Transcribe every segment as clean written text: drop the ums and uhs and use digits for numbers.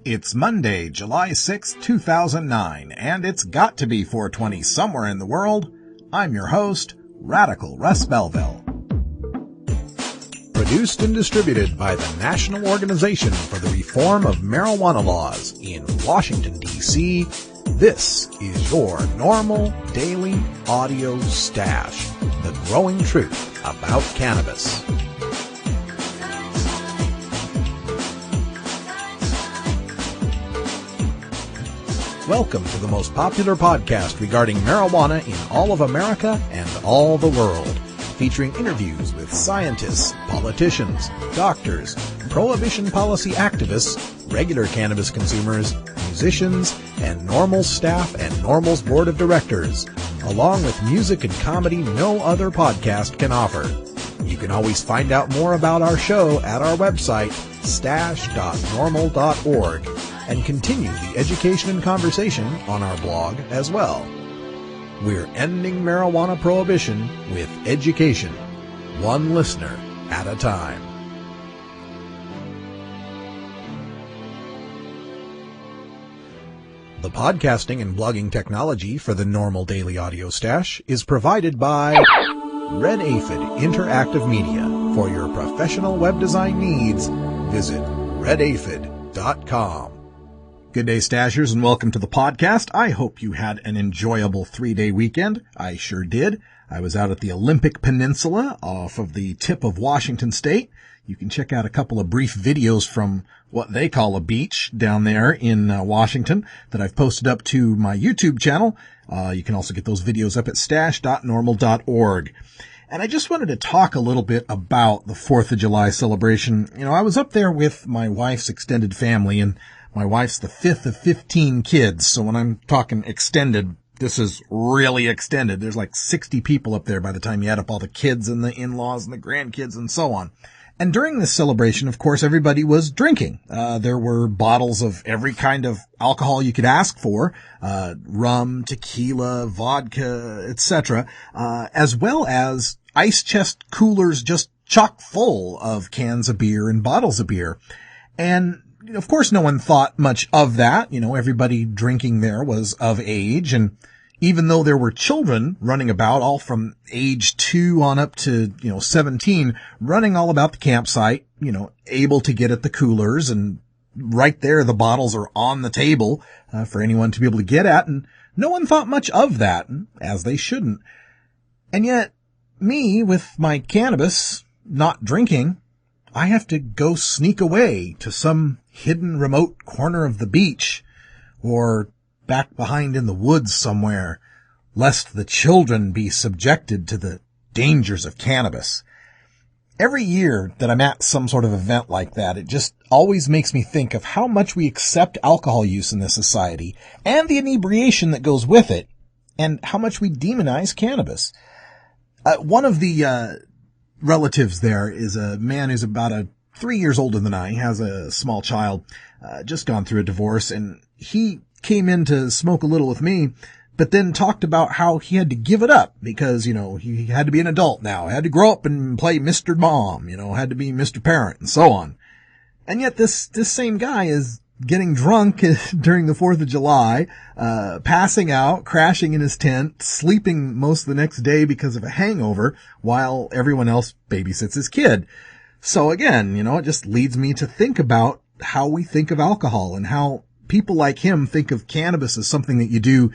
It's Monday, July 6, 2009, and it's got to be 420 somewhere in the world. I'm your host, Radical Russ Belville. Produced and distributed by the National Organization for the Reform of Marijuana Laws in Washington, D.C., this is your NORML Daily Audio Stash, the growing truth about cannabis. Welcome to the most popular podcast regarding marijuana in all of America and all the world, featuring interviews with scientists, politicians, doctors, prohibition policy activists, regular cannabis consumers, musicians, and NORML staff and NORML's board of directors, along with music and comedy no other podcast can offer. You can always find out more about our show at our website, stash.norml.org, and continue the education and conversation on our blog as well. We're ending marijuana prohibition with education, one listener at a time. The podcasting and blogging technology for the NORML Daily Audio Stash is provided by Red Aphid Interactive Media. For your professional web design needs, visit redaphid.com. Good day, Stashers, and welcome to the podcast. I hope you had an enjoyable 3-day weekend. I sure did. I was out at the Olympic Peninsula off of the tip of Washington State. You can check out a couple of brief videos from what they call a beach down there in Washington that I've posted up to my YouTube channel. You can also get those videos up at stash.norml.org. And I just wanted to talk a little bit about the 4th of July celebration. You know, I was up there with my wife's extended family, and my wife's the 5th of 15 kids. So when I'm talking extended, this is really extended. There's like 60 people up there by the time you add up all the kids and the in-laws and the grandkids and so on. And during this celebration, of course, everybody was drinking. There were bottles of every kind of alcohol you could ask for, rum, tequila, vodka, etc., as well as ice chest coolers just chock full of cans of beer and bottles of beer. And of course, no one thought much of that. You know, everybody drinking there was of age. And even though there were children running about, all from age 2 on up to, 17, running all about the campsite, able to get at the coolers, and right there, the bottles are on the table for anyone to be able to get at. And no one thought much of that, as they shouldn't. And yet, me, with my cannabis, not drinking, I have to go sneak away to some hidden remote corner of the beach or back behind in the woods somewhere, lest the children be subjected to the dangers of cannabis. Every year that I'm at some sort of event like that, it just always makes me think of how much we accept alcohol use in this society and the inebriation that goes with it, and how much we demonize cannabis. One of the relatives there is a man who's about 3 years older than I. He has a small child, just gone through a divorce, and he came in to smoke a little with me, but then talked about how he had to give it up because, he had to be an adult now, had to grow up and play Mr. Mom, had to be Mr. Parent, and so on. And yet this same guy is getting drunk during the 4th of July, passing out, crashing in his tent, sleeping most of the next day because of a hangover, while everyone else babysits his kid. So again, it just leads me to think about how we think of alcohol and how people like him think of cannabis as something that you do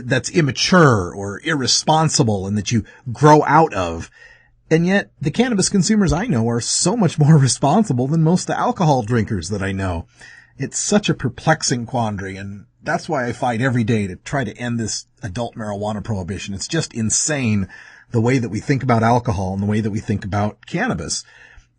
that's immature or irresponsible and that you grow out of. And yet the cannabis consumers I know are so much more responsible than most of the alcohol drinkers that I know. It's such a perplexing quandary, and that's why I fight every day to try to end this adult marijuana prohibition. It's just insane the way that we think about alcohol and the way that we think about cannabis.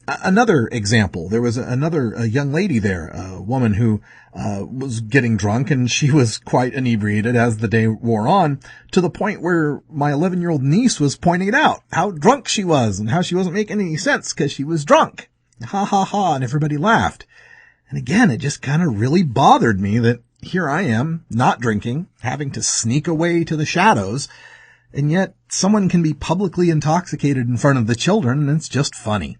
Another example, there was a young lady there, a woman who was getting drunk, and she was quite inebriated as the day wore on, to the point where my 11-year-old niece was pointing it out, how drunk she was and how she wasn't making any sense because she was drunk. Ha ha ha, and everybody laughed. And again, it just kind of really bothered me that here I am, not drinking, having to sneak away to the shadows, and yet someone can be publicly intoxicated in front of the children, and it's just funny.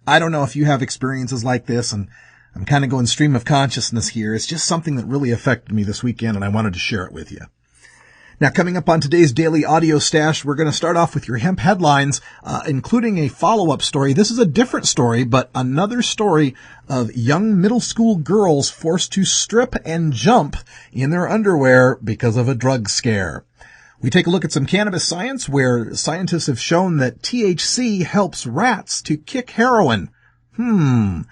I don't know if you have experiences like this, and I'm kind of going stream of consciousness here. It's just something that really affected me this weekend, and I wanted to share it with you. Now, coming up on today's Daily Audio Stash, we're going to start off with your hemp headlines, including a follow-up story. This is a different story, but another story of young middle school girls forced to strip and jump in their underwear because of a drug scare. We take a look at some cannabis science, where scientists have shown that THC helps rats to kick heroin. And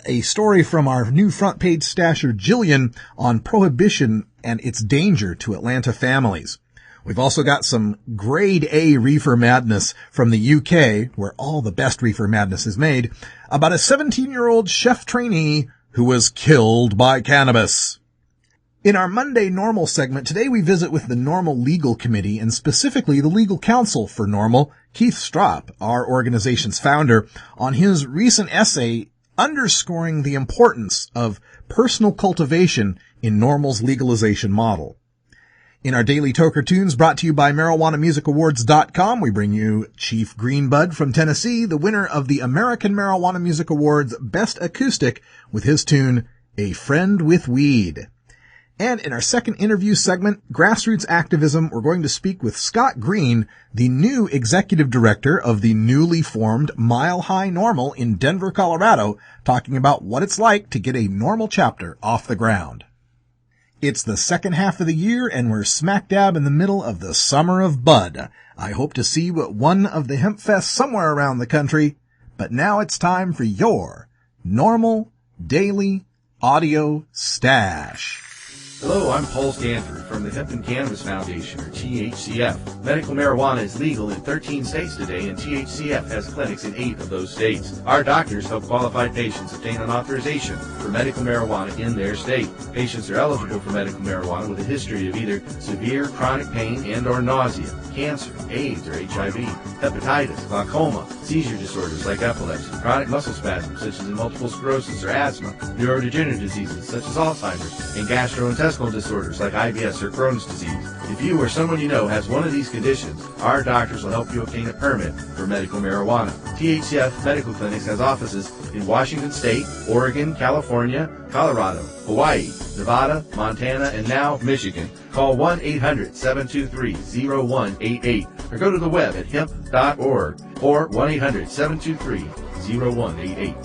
a story from our new front page stasher Jillian on prohibition and its danger to Atlanta families. We've also got some grade A reefer madness from the UK, where all the best reefer madness is made, about a 17-year-old chef trainee who was killed by cannabis. In our Monday NORML segment, today we visit with the NORML Legal Committee, and specifically the legal counsel for NORML, Keith Stropp, our organization's founder, on his recent essay underscoring the importance of personal cultivation in NORML's legalization model. In our daily Toker Tunes, brought to you by MarijuanaMusicAwards.com, we bring you Chief Greenbud from Tennessee, the winner of the American Marijuana Music Awards Best Acoustic, with his tune, A Friend with Weed. And in our second interview segment, Grassroots Activism, we're going to speak with Scott Green, the new executive director of the newly formed Mile High NORML in Denver, Colorado, talking about what it's like to get a NORML chapter off the ground. It's the second half of the year, and we're smack dab in the middle of the summer of bud. I hope to see you at one of the hemp fests somewhere around the country, but now it's time for your NORML Daily Audio Stash. Hello, I'm Paul Stanford from the Hemp and Cannabis Foundation, or THCF. Medical marijuana is legal in 13 states today, and THCF has clinics in 8 of those states. Our doctors help qualified patients obtain an authorization for medical marijuana in their state. Patients are eligible for medical marijuana with a history of either severe chronic pain and or nausea, cancer, AIDS or HIV, hepatitis, glaucoma, seizure disorders like epilepsy, chronic muscle spasms such as multiple sclerosis or asthma, neurodegenerative diseases such as Alzheimer's, and gastrointestinal disorders like IBS or Crohn's disease. If you or someone you know has one of these conditions, our doctors will help you obtain a permit for medical marijuana. THCF Medical Clinics has offices in Washington State, Oregon, California, Colorado, Hawaii, Nevada, Montana, and now Michigan. Call 1-800-723-0188 or go to the web at hemp.org or 1-800-723-0188.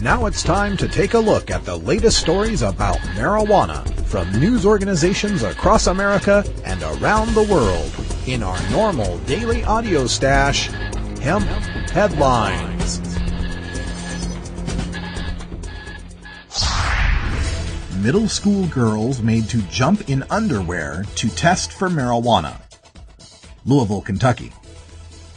Now it's time to take a look at the latest stories about marijuana from news organizations across America and around the world in our NORML Daily Audio Stash, Hemp Headlines. Middle school girls made to jump in underwear to test for marijuana. Louisville, Kentucky.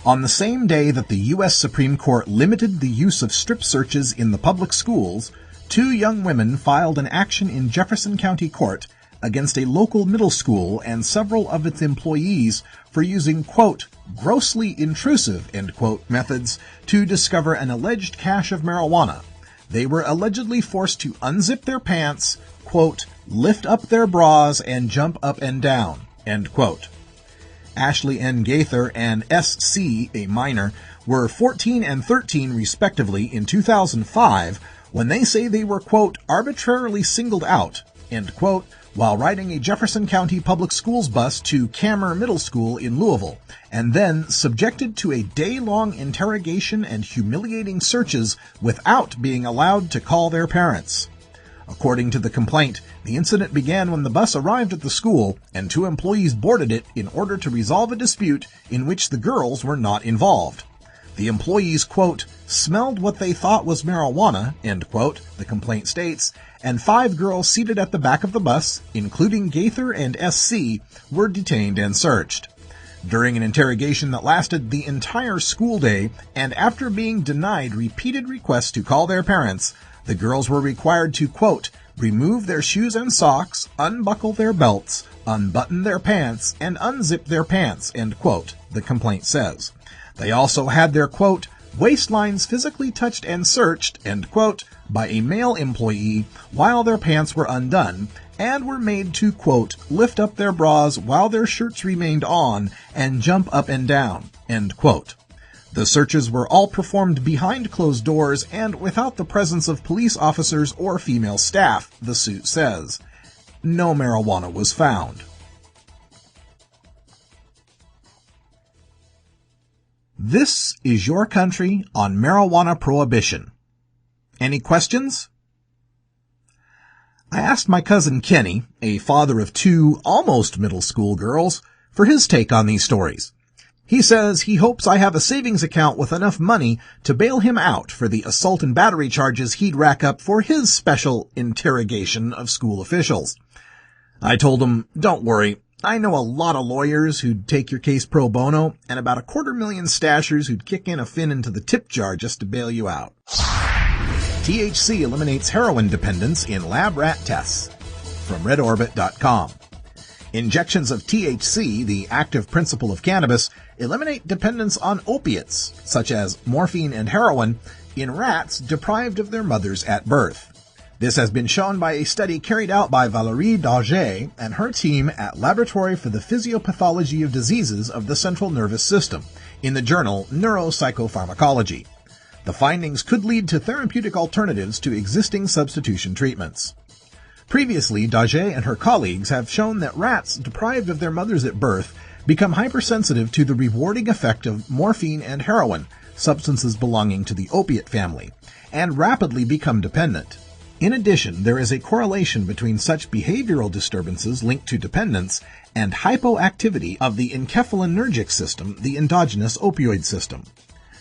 On the same day that the U.S. Supreme Court limited the use of strip searches in the public schools, 2 young women filed an action in Jefferson County Court against a local middle school and several of its employees for using, quote, grossly intrusive, end quote, methods to discover an alleged cache of marijuana. They were allegedly forced to unzip their pants, quote, lift up their bras and jump up and down, end quote. Ashley N. Gaither and S.C., a minor, were 14 and 13 respectively in 2005 when they say they were, quote, arbitrarily singled out, end quote, while riding a Jefferson County Public Schools bus to Camer Middle School in Louisville, and then subjected to a day-long interrogation and humiliating searches without being allowed to call their parents. According to the complaint, the incident began when the bus arrived at the school and 2 employees boarded it in order to resolve a dispute in which the girls were not involved. The employees, quote, smelled what they thought was marijuana, end quote, the complaint states, and 5 girls seated at the back of the bus, including Gaither and SC, were detained and searched. During an interrogation that lasted the entire school day, and after being denied repeated requests to call their parents, the girls were required to, quote, remove their shoes and socks, unbuckle their belts, unbutton their pants, and unzip their pants, end quote, the complaint says. They also had their, quote, waistlines physically touched and searched, end quote, by a male employee while their pants were undone, and were made to, quote, lift up their bras while their shirts remained on and jump up and down, end quote. The searches were all performed behind closed doors and without the presence of police officers or female staff, the suit says. No marijuana was found. This is your country on marijuana prohibition. Any questions? I asked my cousin Kenny, a father of two almost middle school girls, for his take on these stories. He says he hopes I have a savings account with enough money to bail him out for the assault and battery charges he'd rack up for his special interrogation of school officials. I told him, don't worry, I know a lot of lawyers who'd take your case pro bono and about 250,000 stashers who'd kick in a fin into the tip jar just to bail you out. THC eliminates heroin dependence in lab rat tests. From redorbit.com. Injections of THC, the active principle of cannabis, eliminate dependence on opiates, such as morphine and heroin, in rats deprived of their mothers at birth. This has been shown by a study carried out by Valérie Dauger and her team at Laboratory for the Physiopathology of Diseases of the Central Nervous System in the journal Neuropsychopharmacology. The findings could lead to therapeutic alternatives to existing substitution treatments. Previously, Dauger and her colleagues have shown that rats deprived of their mothers at birth become hypersensitive to the rewarding effect of morphine and heroin, substances belonging to the opiate family, and rapidly become dependent. In addition, there is a correlation between such behavioral disturbances linked to dependence and hypoactivity of the encephalinergic system, the endogenous opioid system.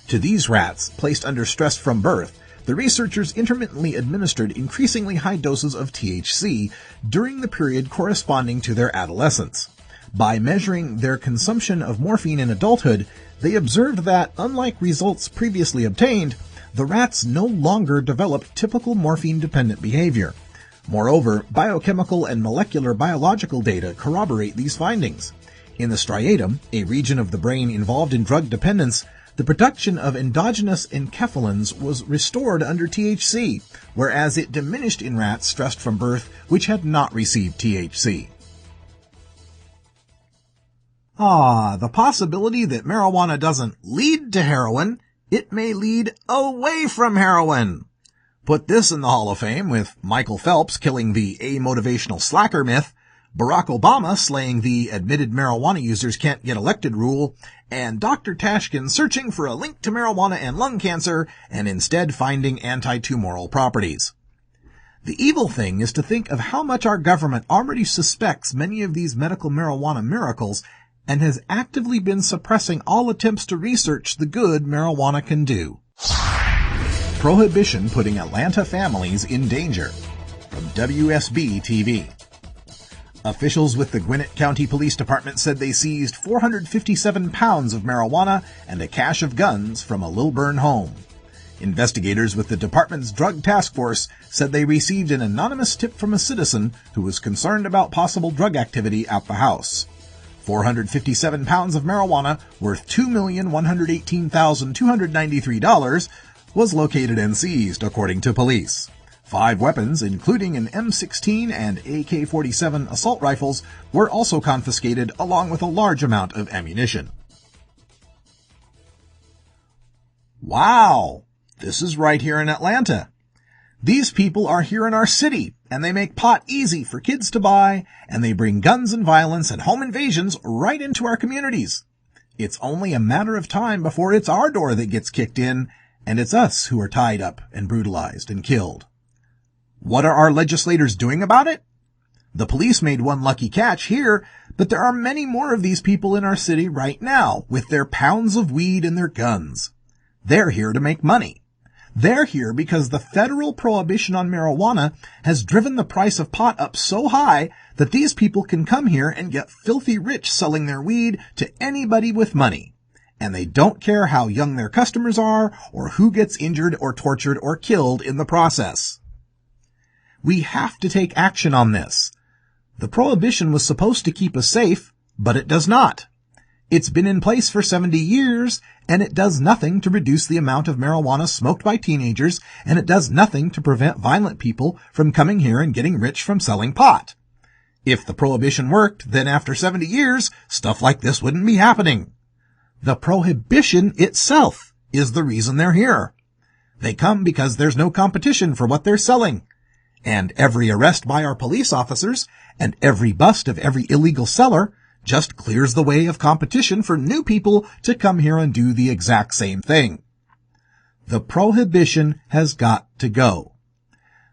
To these rats, placed under stress from birth, the researchers intermittently administered increasingly high doses of THC during the period corresponding to their adolescence. By measuring their consumption of morphine in adulthood, they observed that, unlike results previously obtained, the rats no longer developed typical morphine-dependent behavior. Moreover, biochemical and molecular biological data corroborate these findings. In the striatum, a region of the brain involved in drug dependence, the production of endogenous enkephalins was restored under THC, whereas it diminished in rats stressed from birth which had not received THC. The possibility that marijuana doesn't lead to heroin, it may lead away from heroin. Put this in the Hall of Fame with Michael Phelps killing the amotivational slacker myth, Barack Obama slaying the admitted marijuana users can't get elected rule, and Dr. Tashkin searching for a link to marijuana and lung cancer and instead finding anti-tumoral properties. The evil thing is to think of how much our government already suspects many of these medical marijuana miracles and has actively been suppressing all attempts to research the good marijuana can do. Prohibition putting Atlanta families in danger. From WSB-TV. Officials with the Gwinnett County Police Department said they seized 457 pounds of marijuana and a cache of guns from a Lilburn home. Investigators with the department's drug task force said they received an anonymous tip from a citizen who was concerned about possible drug activity at the house. 457 pounds of marijuana, worth $2,118,293, was located and seized, according to police. 5 weapons, including an M16 and AK-47 assault rifles, were also confiscated, along with a large amount of ammunition. Wow! This is right here in Atlanta. These people are here in our city, and they make pot easy for kids to buy, and they bring guns and violence and home invasions right into our communities. It's only a matter of time before it's our door that gets kicked in, and it's us who are tied up and brutalized and killed. What are our legislators doing about it? The police made one lucky catch here, but there are many more of these people in our city right now, with their pounds of weed and their guns. They're here to make money. They're here because the federal prohibition on marijuana has driven the price of pot up so high that these people can come here and get filthy rich selling their weed to anybody with money. And they don't care how young their customers are or who gets injured or tortured or killed in the process. We have to take action on this. The prohibition was supposed to keep us safe, but it does not. It's been in place for 70 years, and it does nothing to reduce the amount of marijuana smoked by teenagers, and it does nothing to prevent violent people from coming here and getting rich from selling pot. If the prohibition worked, then after 70 years, stuff like this wouldn't be happening. The prohibition itself is the reason they're here. They come because there's no competition for what they're selling. And every arrest by our police officers and every bust of every illegal seller just clears the way of competition for new people to come here and do the exact same thing. The prohibition has got to go.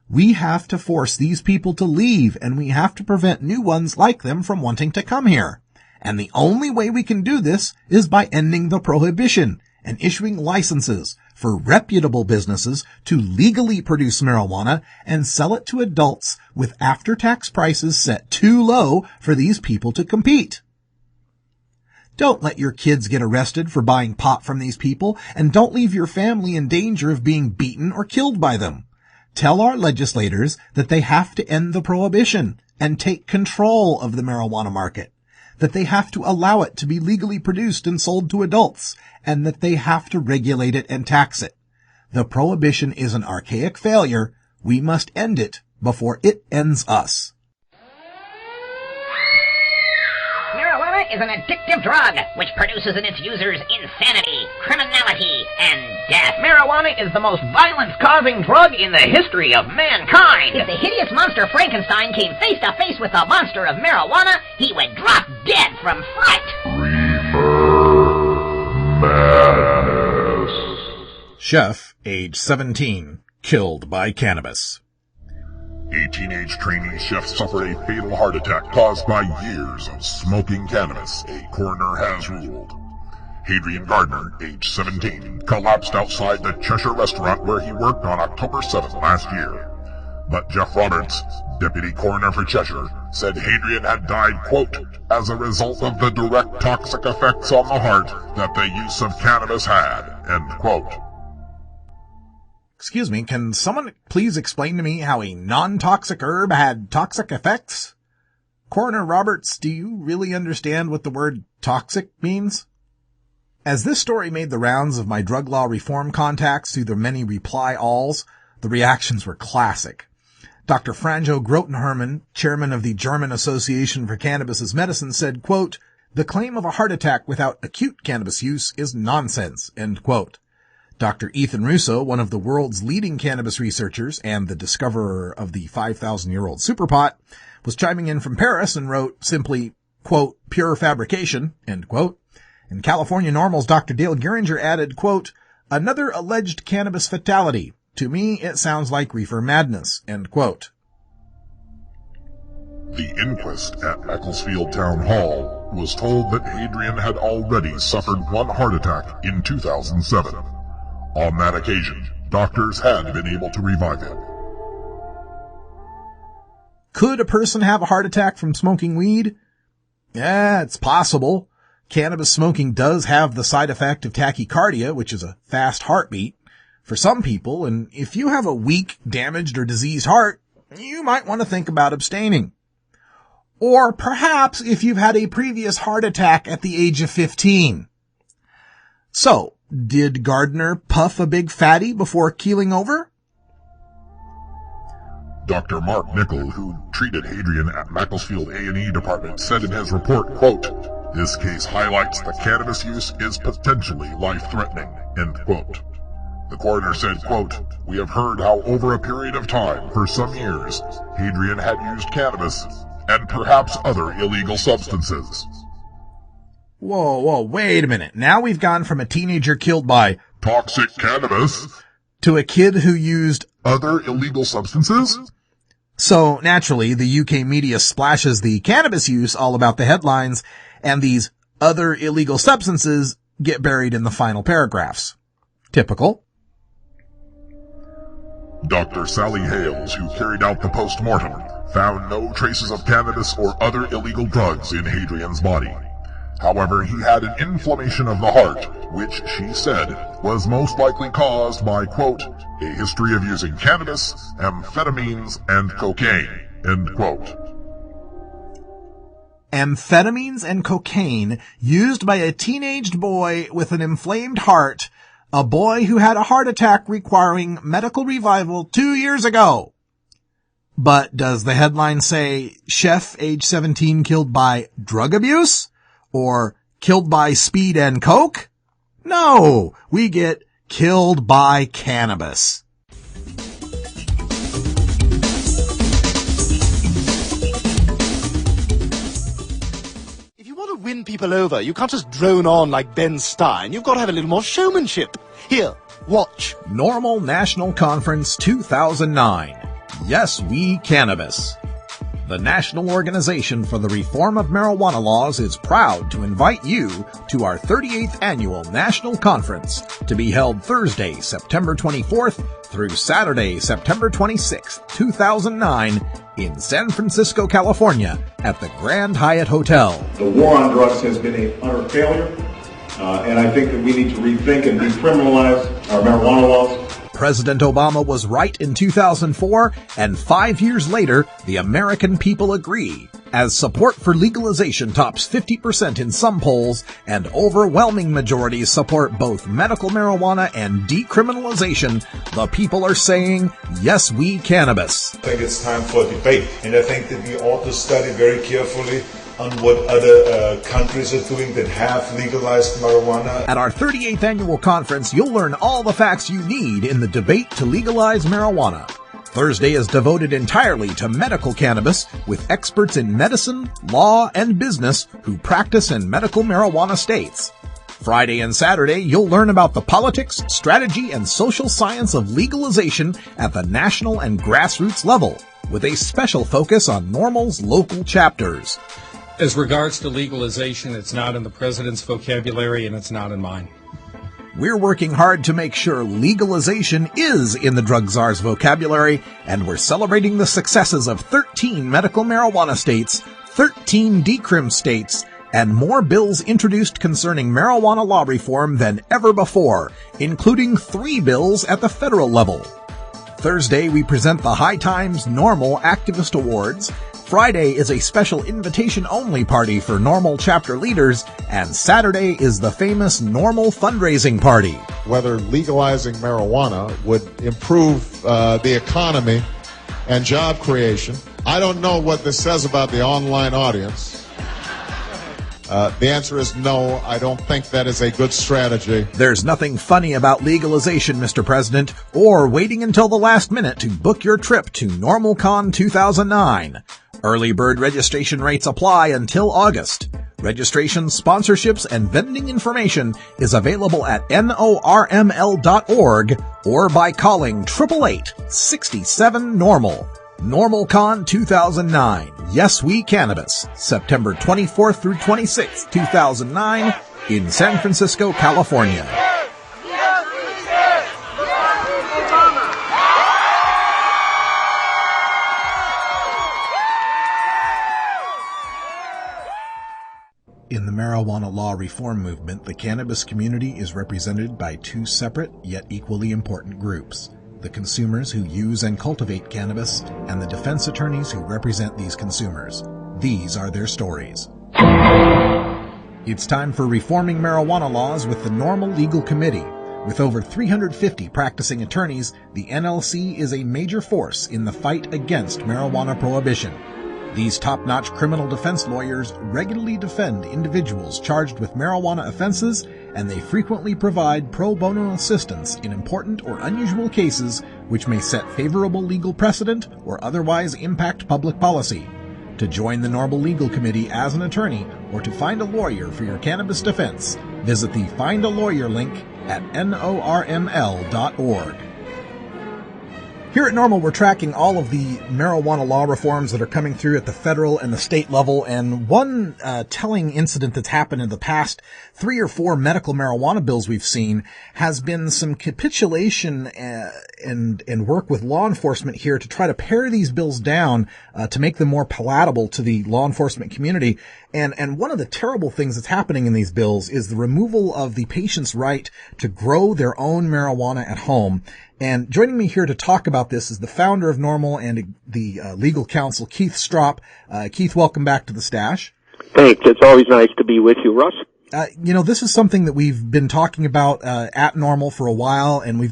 We have to force these people to leave, and we have to prevent new ones like them from wanting to come here. And the only way we can do this is by ending the prohibition and issuing licenses for reputable businesses to legally produce marijuana and sell it to adults with after-tax prices set too low for these people to compete. Don't let your kids get arrested for buying pot from these people, and don't leave your family in danger of being beaten or killed by them. Tell our legislators that they have to end the prohibition and take control of the marijuana market, that they have to allow it to be legally produced and sold to adults, and that they have to regulate it and tax it. The prohibition is an archaic failure. We must end it before it ends us. Marijuana is an addictive drug which produces in its users insanity, criminality, and death. Marijuana is the most violence-causing drug in the history of mankind. If the hideous monster Frankenstein came face to face with the monster of marijuana, he would drop dead from fright. Reefer Madness. Chef, age 17, killed by cannabis. A teenage trainee chef suffered a fatal heart attack caused by years of smoking cannabis, a coroner has ruled. Hadrian Gardner, age 17, collapsed outside the Cheshire restaurant where he worked on October 7th last year. But Jeff Roberts, deputy coroner for Cheshire, said Hadrian had died, quote, as a result of the direct toxic effects on the heart that the use of cannabis had, end quote. Excuse me, can someone please explain to me how a non-toxic herb had toxic effects? Coroner Roberts, do you really understand what the word toxic means? As this story made the rounds of my drug law reform contacts through the many reply alls, the reactions were classic. Dr. Franjo Grotenhermen, chairman of the German Association for Cannabis as Medicine, said, quote, "The claim of a heart attack without acute cannabis use is nonsense," end quote. Dr. Ethan Russo, one of the world's leading cannabis researchers and the discoverer of the 5,000-year-old superpot, was chiming in from Paris and wrote simply, quote, "pure fabrication," end quote. And California NORML's Dr. Dale Geringer added, quote, "another alleged cannabis fatality. To me, it sounds like reefer madness," end quote. The inquest at Macclesfield Town Hall was told that Hadrian had already suffered one heart attack in 2007. On that occasion, doctors had been able to revive him. Could a person have a heart attack from smoking weed? Yeah, it's possible. Cannabis smoking does have the side effect of tachycardia, which is a fast heartbeat, for some people, and if you have a weak, damaged, or diseased heart, you might want to think about abstaining. Or perhaps if you've had a previous heart attack at the age of 15. So, did Gardner puff a big fatty before keeling over? Dr. Mark Nickel, who treated Hadrian at Macclesfield A&E department, said in his report, quote, "This case highlights that cannabis use is potentially life-threatening," end quote. The coroner said, quote, "We have heard how over a period of time, for some years, Hadrian had used cannabis and perhaps other illegal substances." Whoa, wait a minute. Now we've gone from a teenager killed by toxic cannabis to a kid who used other illegal substances? So naturally, the UK media splashes the cannabis use all about the headlines, and these other illegal substances get buried in the final paragraphs. Typical. Dr. Sally Hales, who carried out the post-mortem, found no traces of cannabis or other illegal drugs in Hadrian's body. However, he had an inflammation of the heart, which she said was most likely caused by, quote, "a history of using cannabis, amphetamines, and cocaine," end quote. amphetamines and cocaine used by a teenaged boy with an inflamed heart, a boy who had a heart attack requiring medical revival 2 years ago. But does the headline say chef age 17 killed by drug abuse or killed by speed and coke? No, we get killed by cannabis. If you want to win people over, you can't just drone on like Ben Stein. You've got to have a little more showmanship. Here, watch. NORML National Conference 2009. Yes, We Cannabis. The National Organization for the Reform of Marijuana Laws is proud to invite you to our 38th Annual National Conference to be held Thursday, September 24th through Saturday, September 26th, 2009 in San Francisco, California at the Grand Hyatt Hotel. The war on drugs has been an utter failure, and I think that we need to rethink and decriminalize our marijuana laws. President Obama was right in 2004, and 5 years later, the American people agree, as support for legalization tops 50% in some polls, and overwhelming majorities support both medical marijuana and decriminalization. The people are saying, yes, we cannabis. I think it's time for a debate, and I think that we ought to study very carefully on what other countries are doing that have legalized marijuana. At our 38th annual conference, you'll learn all the facts you need in the debate to legalize marijuana. Thursday is devoted entirely to medical cannabis with experts in medicine, law, and business who practice in medical marijuana states. Friday and Saturday, you'll learn about the politics, strategy, and social science of legalization at the national and grassroots level, with a special focus on NORML's local chapters. As regards to legalization, it's not in the president's vocabulary and it's not in mine. We're working hard to make sure legalization is in the drug czar's vocabulary, and we're celebrating the successes of 13 medical marijuana states, 13 decrim states, and more bills introduced concerning marijuana law reform than ever before, including 3 bills at the federal level. Thursday, we present the High Times NORML Activist Awards. Friday is a special invitation-only party for NORML chapter leaders, and Saturday is the famous NORML fundraising party. Whether legalizing marijuana would improve the economy and job creation. I don't know what this says about the online audience. The answer is no, I don't think that is a good strategy. There's nothing funny about legalization, Mr. President, or waiting until the last minute to book your trip to NORMLCon 2009. Early bird registration rates apply until August. Registration, sponsorships, and vending information is available at NORML.org or by calling 888-67-NORML. NORMLCon 2009. Yes, We Cannabis. September 24th through 26th, 2009 in San Francisco, California. In the marijuana law reform movement, the cannabis community is represented by 2 separate yet equally important groups: the consumers who use and cultivate cannabis, and the defense attorneys who represent these consumers. These are their stories. It's time for reforming marijuana laws with the NORML Legal Committee. With over 350 practicing attorneys, the NLC is a major force in the fight against marijuana prohibition. These top-notch criminal defense lawyers regularly defend individuals charged with marijuana offenses, and they frequently provide pro bono assistance in important or unusual cases which may set favorable legal precedent or otherwise impact public policy. To join the NORML Legal Committee as an attorney or to find a lawyer for your cannabis defense, visit the Find a Lawyer link at NORML.org. Here at NORML, we're tracking all of the marijuana law reforms that are coming through at the federal and the state level, and one telling incident that's happened in the past 3 or 4 medical marijuana bills we've seen has been some capitulation and work with law enforcement here to try to pare these bills down to make them more palatable to the law enforcement community. And one of the terrible things that's happening in these bills is the removal of the patient's right to grow their own marijuana at home. And joining me here to talk about this is the founder of NORML and the legal counsel, Keith Stropp. Keith, welcome back to the Stash. Thanks. It's always nice to be with you, Russ. This is something that we've been talking about at NORML for a while, and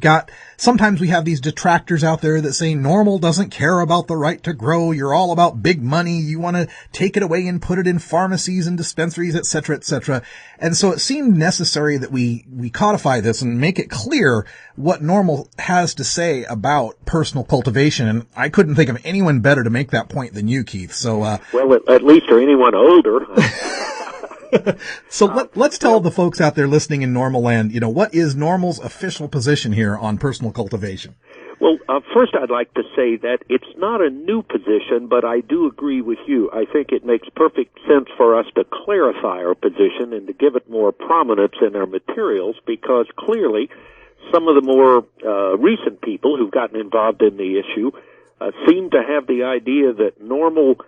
sometimes we have these detractors out there that say NORML doesn't care about the right to grow. You're all about big money. You want to take it away and put it in pharmacies and dispensaries, et cetera, et cetera. And so it seemed necessary that we codify this and make it clear what NORML has to say about personal cultivation. And I couldn't think of anyone better to make that point than you, Keith. So, well, at least or anyone older. So let's tell the folks out there listening in NORML land, what is NORML's official position here on personal cultivation? Well, first I'd like to say that it's not a new position, but I do agree with you. I think it makes perfect sense for us to clarify our position and to give it more prominence in our materials, because clearly some of the more recent people who've gotten involved in the issue seem to have the idea that NORML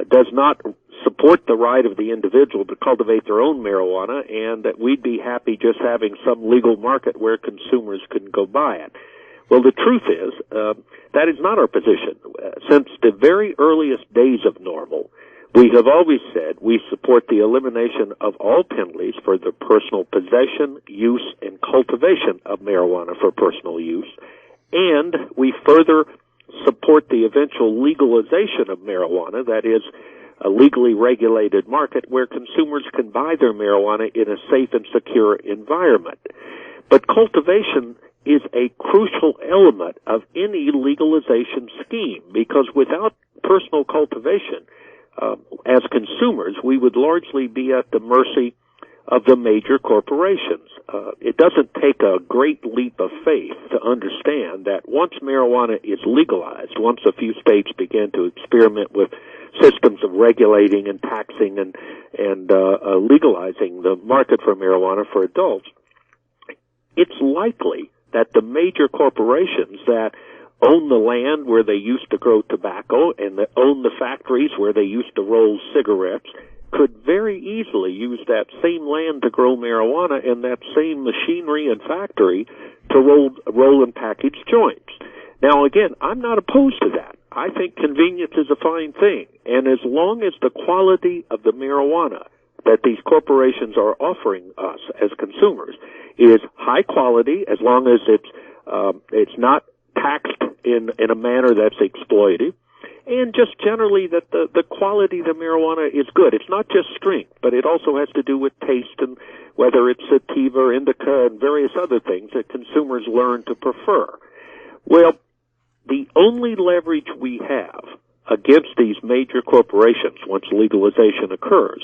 does not support the right of the individual to cultivate their own marijuana, and that we'd be happy just having some legal market where consumers can go buy it. Well, the truth is, that is not our position. Since the very earliest days of NORML, we have always said we support the elimination of all penalties for the personal possession, use, and cultivation of marijuana for personal use, and we further support the eventual legalization of marijuana, that is, a legally regulated market where consumers can buy their marijuana in a safe and secure environment. But cultivation is a crucial element of any legalization scheme, because without personal cultivation, as consumers, we would largely be at the mercy of the major corporations. It doesn't take a great leap of faith to understand that once marijuana is legalized, once a few states begin to experiment with systems of regulating and taxing and legalizing the market for marijuana for adults, it's likely that the major corporations that own the land where they used to grow tobacco and that own the factories where they used to roll cigarettes could very easily use that same land to grow marijuana and that same machinery and factory to roll and package joints. Now, again, I'm not opposed to that. I think convenience is a fine thing, and as long as the quality of the marijuana that these corporations are offering us as consumers is high quality, as long as it's not taxed in a manner that's exploitive, and just generally that the quality of the marijuana is good. It's not just strength, but it also has to do with taste and whether it's sativa or indica and various other things that consumers learn to prefer. Well, the only leverage we have against these major corporations once legalization occurs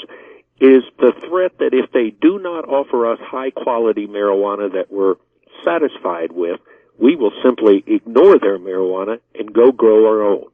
is the threat that if they do not offer us high-quality marijuana that we're satisfied with, we will simply ignore their marijuana and go grow our own.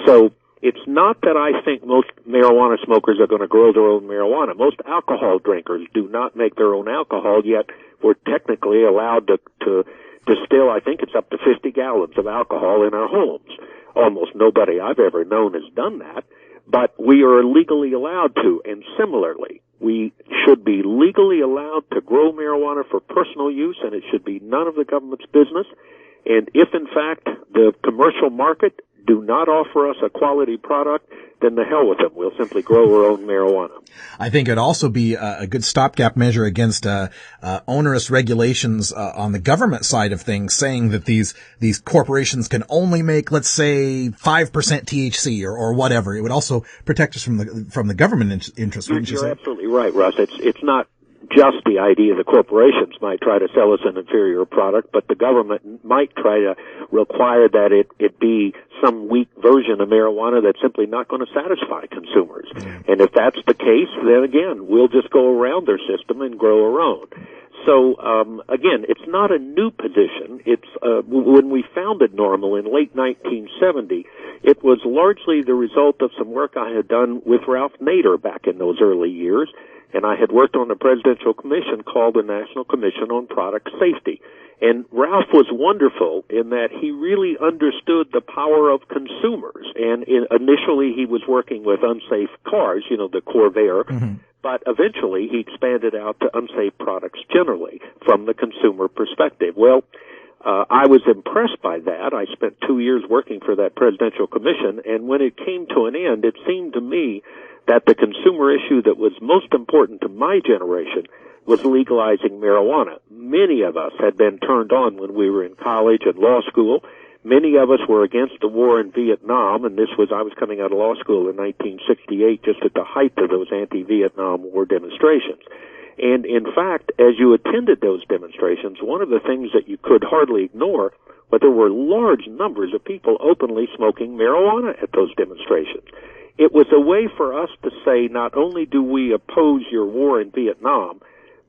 So it's not that I think most marijuana smokers are going to grow their own marijuana. Most alcohol drinkers do not make their own alcohol, yet we're technically allowed to distill, I think it's up to 50 gallons of alcohol in our homes. Almost nobody I've ever known has done that, but we are legally allowed to, and similarly, we should be legally allowed to grow marijuana for personal use, and it should be none of the government's business. And if, in fact, the commercial market do not offer us a quality product, then the hell with them. We'll simply grow our own marijuana. I think it'd also be a good stopgap measure against onerous regulations on the government side of things, saying that these corporations can only make, let's say, 5% THC or whatever. It would also protect us from the government interest. You're absolutely right, Russ. It's not just the idea the corporations might try to sell us an inferior product, but the government might try to require that it be some weak version of marijuana that's simply not going to satisfy consumers. And if that's the case, then again, we'll just go around their system and grow our own. So, again, it's not a new position. It's, when we founded NORML in late 1970, it was largely the result of some work I had done with Ralph Nader back in those early years. And I had worked on a presidential commission called the National Commission on Product Safety. And Ralph was wonderful in that he really understood the power of consumers. And initially he was working with unsafe cars, the Corvair. Mm-hmm. But eventually he expanded out to unsafe products generally from the consumer perspective. Well, I was impressed by that. I spent 2 years working for that presidential commission. And when it came to an end, it seemed to me that the consumer issue that was most important to my generation was legalizing marijuana. Many of us had been turned on when we were in college and law school. Many of us were against the war in Vietnam, and I was coming out of law school in 1968, just at the height of those anti-Vietnam War demonstrations. And in fact, as you attended those demonstrations, one of the things that you could hardly ignore was there were large numbers of people openly smoking marijuana at those demonstrations. It was a way for us to say, not only do we oppose your war in Vietnam,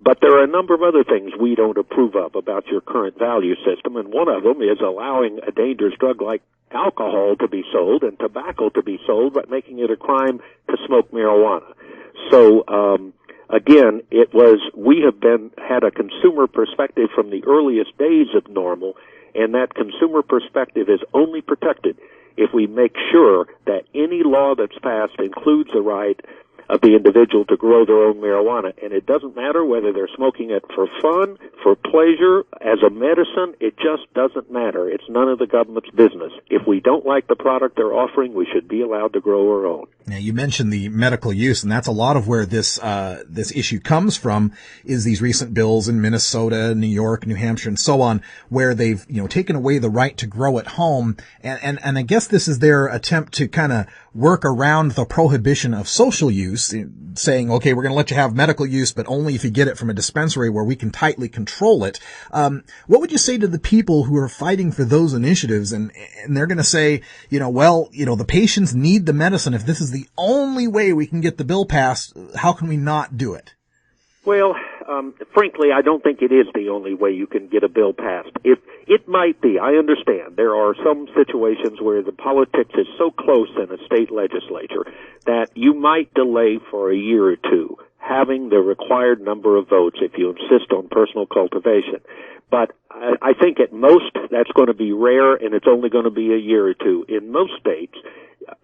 but there are a number of other things we don't approve of about your current value system, and one of them is allowing a dangerous drug like alcohol to be sold and tobacco to be sold, but making it a crime to smoke marijuana. So, again, we have had a consumer perspective from the earliest days of NORML, and that consumer perspective is only protected if we make sure that any law that's passed includes the right of the individual to grow their own marijuana. And it doesn't matter whether they're smoking it for fun, for pleasure, as a medicine. It just doesn't matter. It's none of the government's business. If we don't like the product they're offering, we should be allowed to grow our own. Now, you mentioned the medical use, and that's a lot of where this issue comes from, is these recent bills in Minnesota, New York, New Hampshire, and so on, where they've, taken away the right to grow at home. And I guess this is their attempt to kind of work around the prohibition of social use, saying, okay, we're going to let you have medical use, but only if you get it from a dispensary where we can tightly control it. What would you say to the people who are fighting for those initiatives, and they're going to say, the patients need the medicine. If this is the only way we can get the bill passed, how can we not do it? Well, frankly, I don't think it is the only way you can get a bill passed. It might be. I understand. There are some situations where the politics is so close in a state legislature that you might delay for a year or two having the required number of votes if you insist on personal cultivation. But I think at most that's going to be rare, and it's only going to be a year or two. In most states,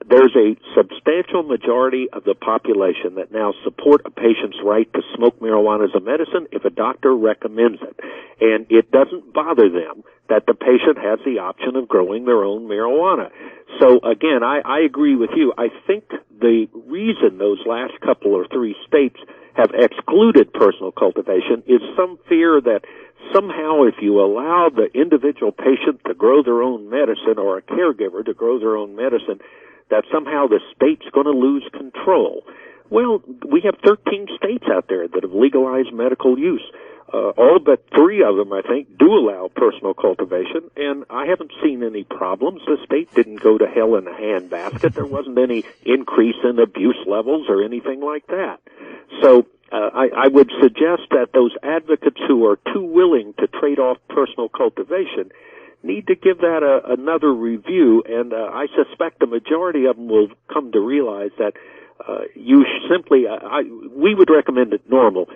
there's a substantial majority of the population that now support a patient's right to smoke marijuana as a medicine if a doctor recommends it. And it doesn't bother them that the patient has the option of growing their own marijuana. So again, I agree with you. I think the reason those last couple or three states have excluded personal cultivation is some fear that somehow if you allow the individual patient to grow their own medicine, or a caregiver to grow their own medicine, that somehow the state's going to lose control. Well, we have 13 states out there that have legalized medical use. All but 3 of them, I think, do allow personal cultivation, and I haven't seen any problems. The state didn't go to hell in a handbasket. There wasn't any increase in abuse levels or anything like that. So I would suggest that those advocates who are too willing to trade off personal cultivation need to give that another review, and I suspect the majority of them will come to realize that you simply, we would recommend at NORML,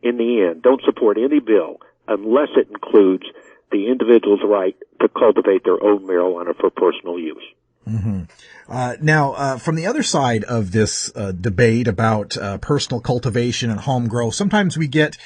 in the end, don't support any bill unless it includes the individual's right to cultivate their own marijuana for personal use. Mm-hmm. Now, from the other side of this debate about personal cultivation and home grow, sometimes we get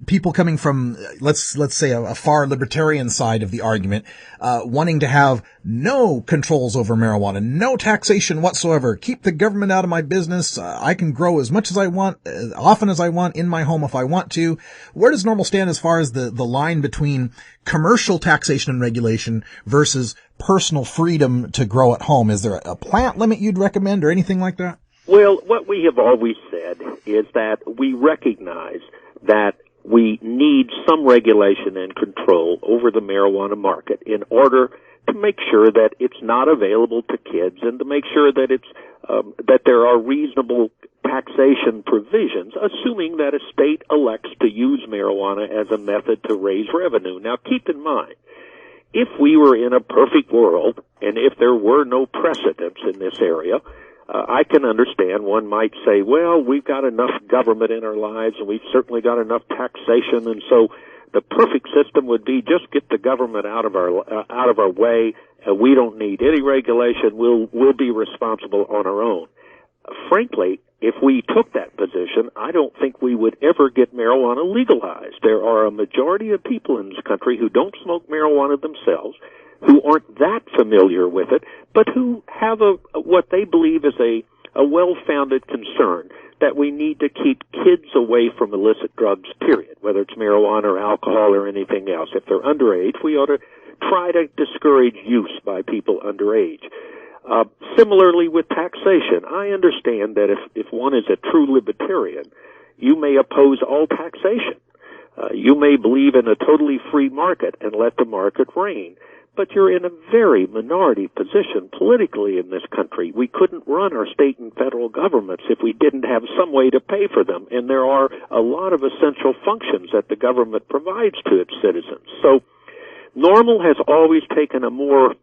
people coming from, let's say, a far libertarian side of the argument, wanting to have no controls over marijuana, no taxation whatsoever. Keep the government out of my business. I can grow as much as I want, as often as I want, in my home if I want to. Where does NORML stand as far as the line between commercial taxation and regulation versus personal freedom to grow at home? Is there a plant limit you'd recommend or anything like that? Well, what we have always said is that we recognize that we need some regulation and control over the marijuana market in order to make sure that it's not available to kids, and to make sure that it's that there are reasonable taxation provisions, assuming that a state elects to use marijuana as a method to raise revenue. Now, keep in mind, if we were in a perfect world, and if there were no precedents in this area, I can understand one might say, well, we've got enough government in our lives, and we've certainly got enough taxation, and so the perfect system would be just get the government out of our way. We don't need any regulation. We'll be responsible on our own. Frankly, if we took that position, I don't think we would ever get marijuana legalized. There are a majority of people in this country who don't smoke marijuana themselves, who aren't that familiar with it, but who have what they believe is a a well-founded concern that we need to keep kids away from illicit drugs, period, whether it's marijuana or alcohol or anything else. If they're underage, we ought to try to discourage use by people underage. Similarly with taxation, I understand that if one is a true libertarian, you may oppose all taxation. You may believe in a totally free market and let the market reign. But you're in a very minority position politically in this country. We couldn't run our state and federal governments if we didn't have some way to pay for them. And there are a lot of essential functions that the government provides to its citizens. So NORML has always taken a more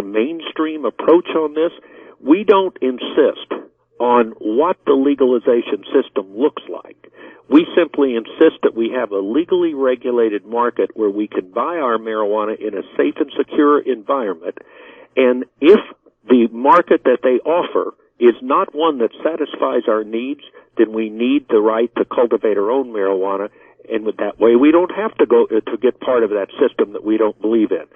mainstream approach on this. We don't insist on what the legalization system looks like. We simply insist that we have a legally regulated market where we can buy our marijuana in a safe and secure environment. And if the market that they offer is not one that satisfies our needs, then we need the right to cultivate our own marijuana. And with that way, we don't have to go to get part of that system that we don't believe in.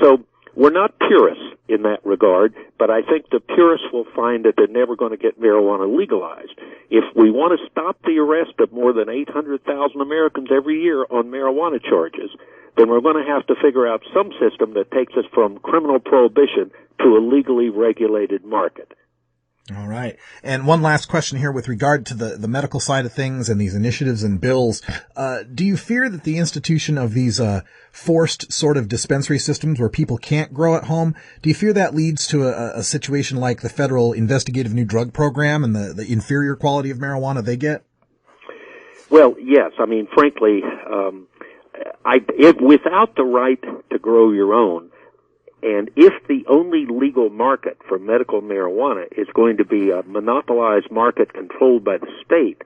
So we're not purists in that regard, but I think the purists will find that they're never going to get marijuana legalized. If we want to stop the arrest of more than 800,000 Americans every year on marijuana charges, then we're going to have to figure out some system that takes us from criminal prohibition to a legally regulated market. All right. And one last question here with regard to the medical side of things and these initiatives and bills. Do you fear that the institution of these forced sort of dispensary systems where people can't grow at home, do you fear that leads to a situation like the federal investigative new drug program and the inferior quality of marijuana they get? Well, yes. I mean, frankly, without the right to grow your own, and if the only legal market for medical marijuana is going to be a monopolized market controlled by the state,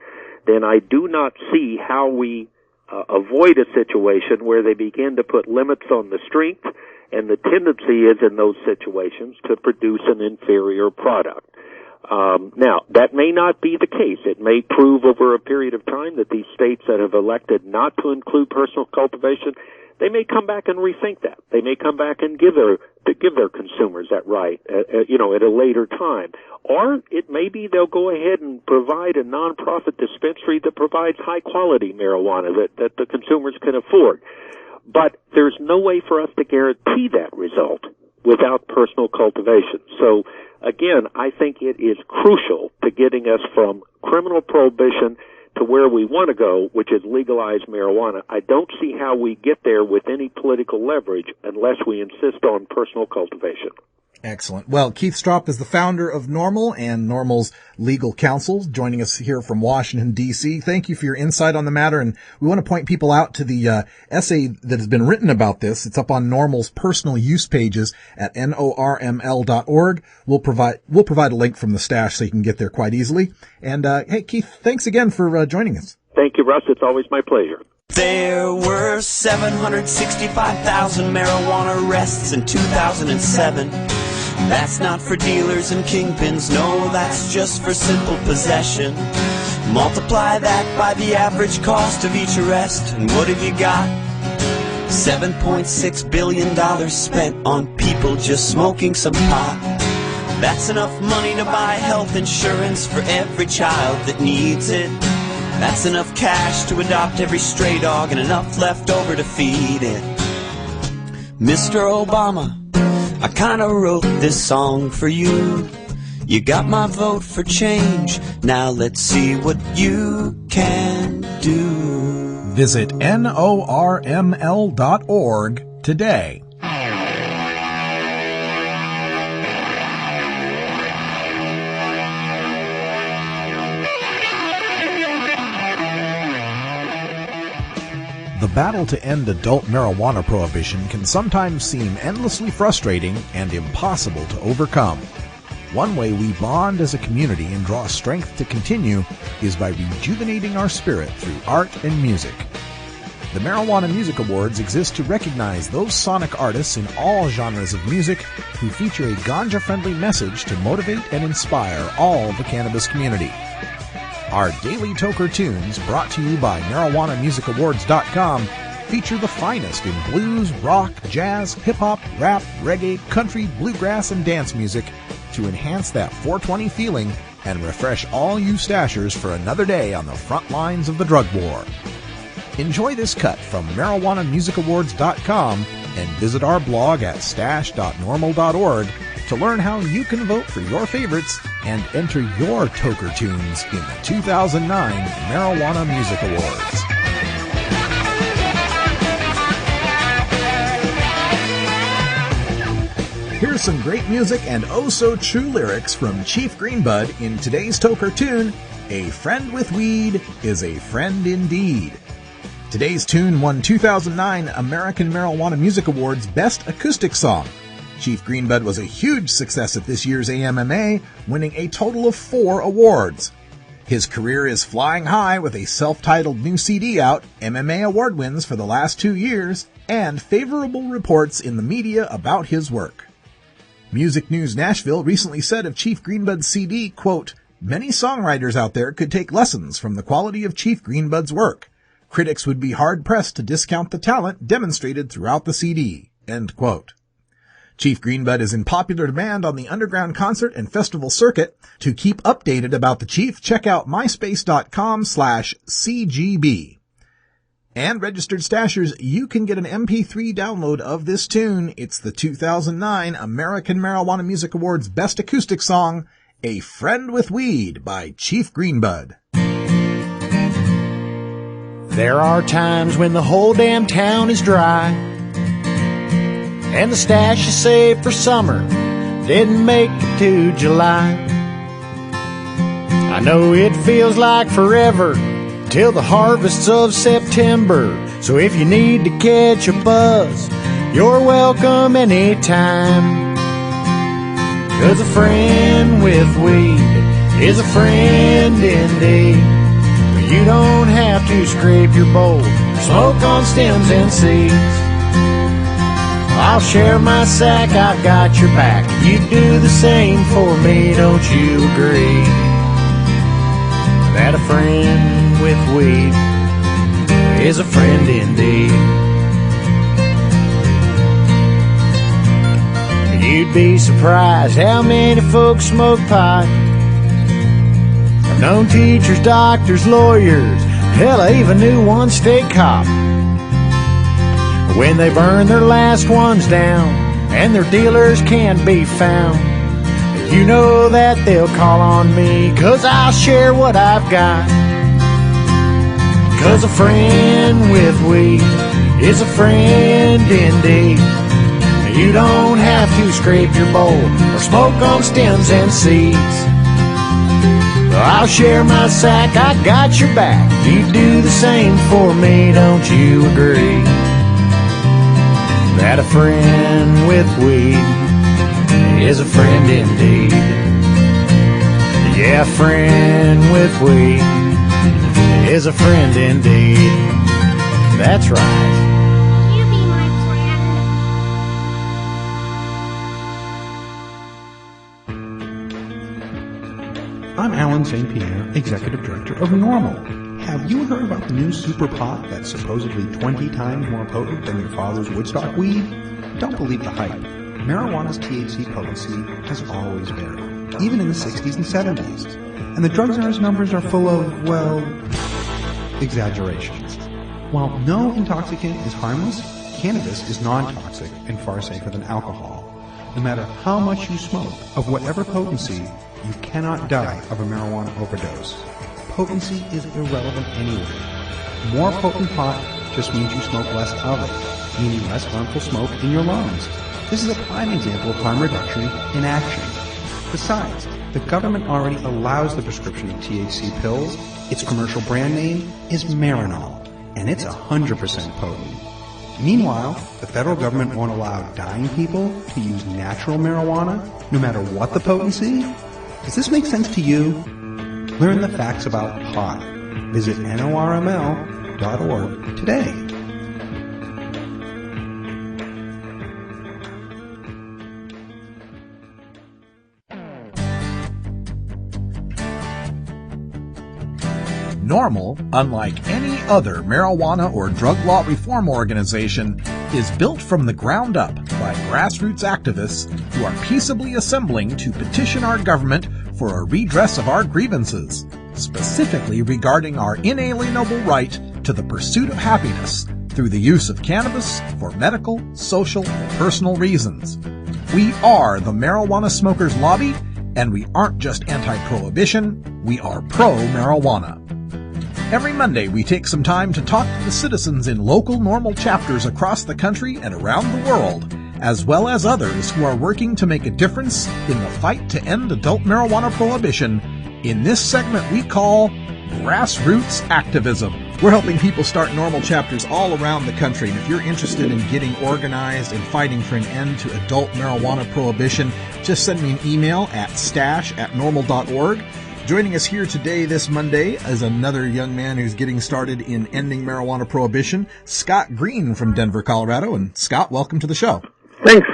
then I do not see how we avoid a situation where they begin to put limits on the strength, and the tendency is in those situations to produce an inferior product. Now, that may not be the case. It may prove over a period of time that these states that have elected not to include personal cultivation, they may come back and rethink that. They may come back and give their consumers that right, at a later time. Or it may be they'll go ahead and provide a nonprofit dispensary that provides high quality marijuana that the consumers can afford. But there's no way for us to guarantee that result without personal cultivation. So again, I think it is crucial to getting us from criminal prohibition to where we want to go, which is legalized marijuana. I don't see how we get there with any political leverage unless we insist on personal cultivation. Excellent. Well, Keith Stroup is the founder of NORML and NORML's legal counsel, joining us here from Washington, D.C. Thank you for your insight on the matter, and we want to point people out to the essay that has been written about this. It's up on NORML's personal use pages at NORML.org. We'll provide a link from the stash so you can get there quite easily. And hey, Keith, thanks again for joining us. Thank you, Russ. It's always my pleasure. There were 765,000 marijuana arrests in 2007. That's not for dealers and kingpins, no, that's just for simple possession. Multiply that by the average cost of each arrest, and what have you got? $7.6 billion spent on people just smoking some pot. That's enough money to buy health insurance for every child that needs it. That's enough cash to adopt every stray dog and enough left over to feed it. Mr. Obama, I kinda wrote this song for you. You got my vote for change. Now let's see what you can do. Visit NORML.org today. The battle to end adult marijuana prohibition can sometimes seem endlessly frustrating and impossible to overcome. One way we bond as a community and draw strength to continue is by rejuvenating our spirit through art and music. The Marijuana Music Awards exist to recognize those sonic artists in all genres of music who feature a ganja-friendly message to motivate and inspire all the cannabis community. Our daily Toker tunes, brought to you by MarijuanaMusicAwards.com, feature the finest in blues, rock, jazz, hip-hop, rap, reggae, country, bluegrass, and dance music to enhance that 420 feeling and refresh all you stashers for another day on the front lines of the drug war. Enjoy this cut from MarijuanaMusicAwards.com and visit our blog at stash.normal.org to learn how you can vote for your favorites and enter your toker tunes in the 2009 Marijuana Music Awards. Here's some great music and oh-so-true lyrics from Chief Greenbud in today's toker tune, A Friend with Weed is a Friend Indeed. Today's tune won 2009 American Marijuana Music Awards Best Acoustic Song. Chief Greenbud was a huge success at this year's AMMA, winning a total of 4 awards. His career is flying high with a self-titled new CD out, MMA award wins for the last 2 years, and favorable reports in the media about his work. Music News Nashville recently said of Chief Greenbud's CD, quote, "Many songwriters out there could take lessons from the quality of Chief Greenbud's work. Critics would be hard-pressed to discount the talent demonstrated throughout the CD." End quote. Chief Greenbud is in popular demand on the underground concert and festival circuit. To keep updated about the Chief, check out myspace.com/CGB. And registered stashers, you can get an MP3 download of this tune. It's the 2009 American Marijuana Music Awards Best Acoustic Song, A Friend with Weed by Chief Greenbud. There are times when the whole damn town is dry, and the stash you saved for summer didn't make it to July. I know it feels like forever till the harvests of September. So if you need to catch a buzz, you're welcome anytime. 'Cause a friend with weed is a friend indeed. You don't have to scrape your bowl, smoke on stems and seeds. I'll share my sack, I've got your back. You do the same for me, don't you agree? That a friend with weed is a friend indeed. You'd be surprised how many folks smoke pot. I've known teachers, doctors, lawyers, hell, I even knew one state cop. When they burn their last ones down and their dealers can't be found, you know that they'll call on me, 'cause I'll share what I've got. 'Cause a friend with weed is a friend indeed. You don't have to scrape your bowl or smoke on stems and seeds. I'll share my sack, I got your back. You do the same for me, don't you agree? That a friend with weed is a friend indeed. Yeah, a friend with weed is a friend indeed. That's right. You be my friend. I'm Alan St. Pierre, Executive Director of NORML. Have you heard about the new super pot that's supposedly 20 times more potent than your father's Woodstock weed? Don't believe the hype. Marijuana's THC potency has always varied, even in the 60s and 70s. And the drug czar's numbers are full of, well, exaggerations. While no intoxicant is harmless, cannabis is non-toxic and far safer than alcohol. No matter how much you smoke, of whatever potency, you cannot die of a marijuana overdose. Potency is irrelevant anyway. More potent pot just means you smoke less of it, meaning less harmful smoke in your lungs. This is a prime example of harm reduction in action. Besides, the government already allows the prescription of THC pills. Its commercial brand name is Marinol, and it's 100% potent. Meanwhile, the federal government won't allow dying people to use natural marijuana, no matter what the potency. Does this make sense to you? Learn the facts about pot. Visit NORML.org today. NORML, unlike any other marijuana or drug law reform organization, is built from the ground up by grassroots activists who are peaceably assembling to petition our government for a redress of our grievances, specifically regarding our inalienable right to the pursuit of happiness through the use of cannabis for medical, social, and personal reasons. We are the Marijuana Smokers Lobby, and we aren't just anti-prohibition, we are pro-marijuana. Every Monday, we take some time to talk to the citizens in local NORML chapters across the country and around the world, as well as others who are working to make a difference in the fight to end adult marijuana prohibition in this segment we call Grassroots Activism. We're helping people start NORML chapters all around the country, and if you're interested in getting organized and fighting for an end to adult marijuana prohibition, just send me an email at stash@normal.org. Joining us here today, this Monday, is another young man who's getting started in ending marijuana prohibition, Scott Green from Denver, Colorado. And Scott, welcome to the show. Thanks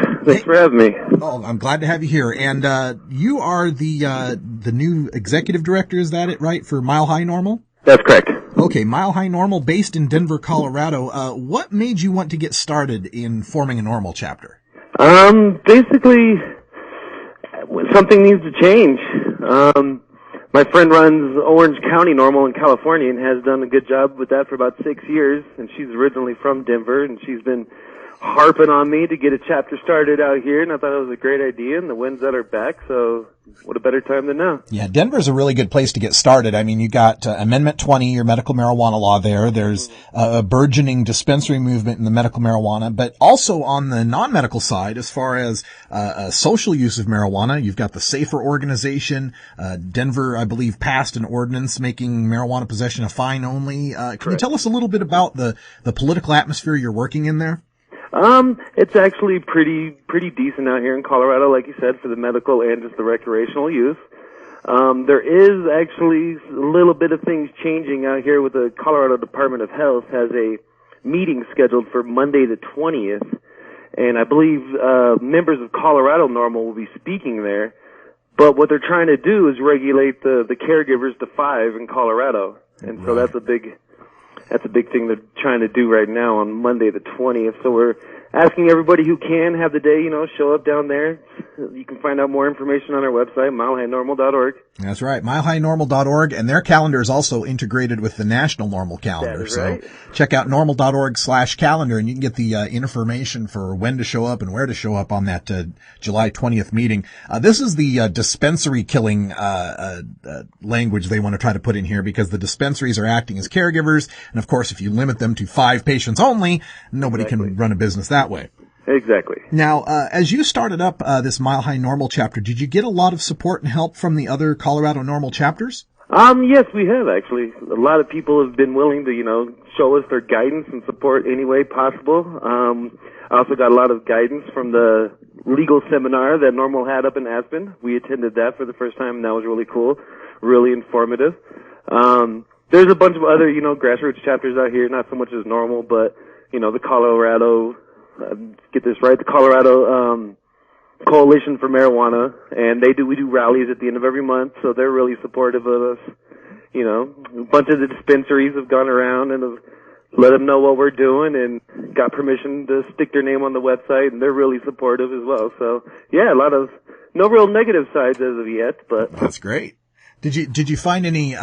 for having me. Oh, I'm glad to have you here. And you are the new executive director, is that it, right, for Mile High NORML? That's correct. Okay, Mile High NORML, based in Denver, Colorado. What made you want to get started in forming a NORML chapter? Basically, something needs to change. My friend runs Orange County NORML in California and has done a good job with that for about 6 years, and she's originally from Denver, and she's been harping on me to get a chapter started out here, and I thought it was a great idea, and the wind's at our back, so what a better time than now. Yeah, Denver's a really good place to get started. I mean, you got Amendment 20, your medical marijuana law there. There's a burgeoning dispensary movement in the medical marijuana, but also on the non-medical side, as far as social use of marijuana, you've got the SAFER organization. Denver, I believe, passed an ordinance making marijuana possession a fine only. Can you tell us a little bit about the political atmosphere you're working in there? It's actually pretty decent out here in Colorado, like you said, for the medical and just the recreational use. There is actually a little bit of things changing out here with the Colorado Department of Health has a meeting scheduled for Monday the 20th, and I believe, members of Colorado NORML will be speaking there. But what they're trying to do is regulate the caregivers to 5 in Colorado. And so that's a big thing they're trying to do right now on Monday the 20th. So we're asking everybody who can have the day, show up down there. You can find out more information on our website, milehighnormal.org. That's right, milehighnormal.org, and their calendar is also integrated with the national NORML calendar. That is right. So check out normal.org/calendar, and you can get the information for when to show up and where to show up on that July 20th meeting. This is the dispensary killing language they want to try to put in here, because the dispensaries are acting as caregivers, and of course, if you limit them to 5 patients only, nobody can run a business that way. Exactly. Now, as you started up this Mile High NORML chapter, did you get a lot of support and help from the other Colorado NORML chapters? Yes, we have actually. A lot of people have been willing to, show us their guidance and support any way possible. I also got a lot of guidance from the legal seminar that NORML had up in Aspen. We attended that for the first time, and that was really cool, really informative. There's a bunch of other, grassroots chapters out here, not so much as NORML, but, the Colorado, get this right, the Colorado Coalition for Marijuana, and we do rallies at the end of every month, so they're really supportive of us. A bunch of the dispensaries have gone around and have let them know what we're doing and got permission to stick their name on the website, and they're really supportive as well. So, yeah, no real negative sides as of yet, but. That's great. Did you find any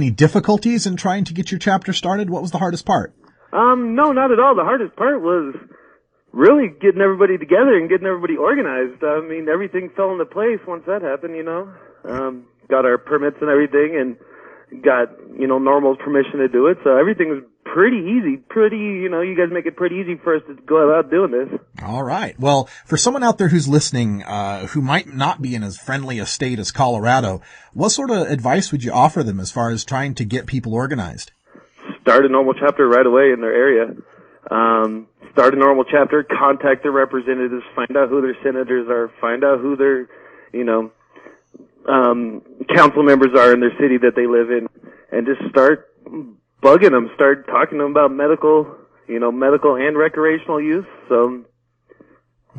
difficulties in trying to get your chapter started? What was the hardest part? No, not at all. The hardest part was really getting everybody together and getting everybody organized. I mean, everything fell into place once that happened, got our permits and everything and got, NORML's permission to do it. So everything was pretty easy. You guys make it pretty easy for us to go about doing this. All right. Well, for someone out there who's listening, who might not be in as friendly a state as Colorado, what sort of advice would you offer them as far as trying to get people organized? Start a NORML chapter right away in their area. Start a NORML chapter, contact their representatives, find out who their senators are, find out who their, council members are in their city that they live in, and just start bugging them, start talking to them about medical and recreational use. So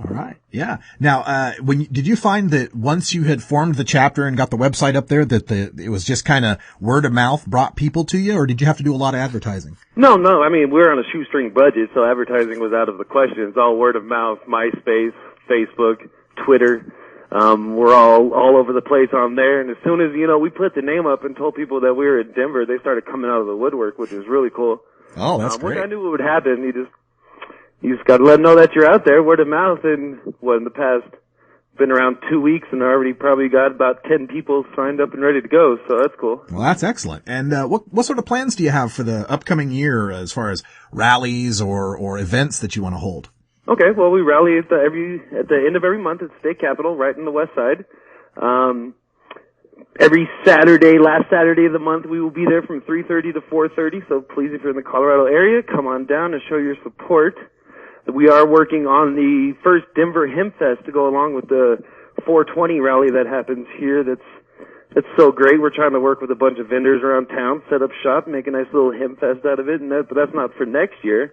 All right. Yeah. Now, did you find that once you had formed the chapter and got the website up there that it was just kind of word of mouth brought people to you, or did you have to do a lot of advertising? No. I mean, we're on a shoestring budget, so advertising was out of the question. It's all word of mouth, MySpace, Facebook, Twitter. We're all over the place on there. And as soon as, we put the name up and told people that we were in Denver, they started coming out of the woodwork, which is really cool. Oh, that's great. Once I knew what would happen, you just got to let them know that you're out there, word of mouth. And in the past, been around 2 weeks, and I already probably got about 10 people signed up and ready to go. So that's cool. Well, that's excellent. And what sort of plans do you have for the upcoming year as far as rallies or events that you want to hold? Okay, well, we rally at the end of every month at State Capitol, right in the West Side. Every last Saturday of the month, we will be there from 3:30 to 4:30. So please, if you're in the Colorado area, come on down and show your support. We are working on the first Denver Hemp Fest to go along with the 420 rally that happens here. That's so great. We're trying to work with a bunch of vendors around town, set up shop, make a nice little hemp fest out of it, but that's not for next year.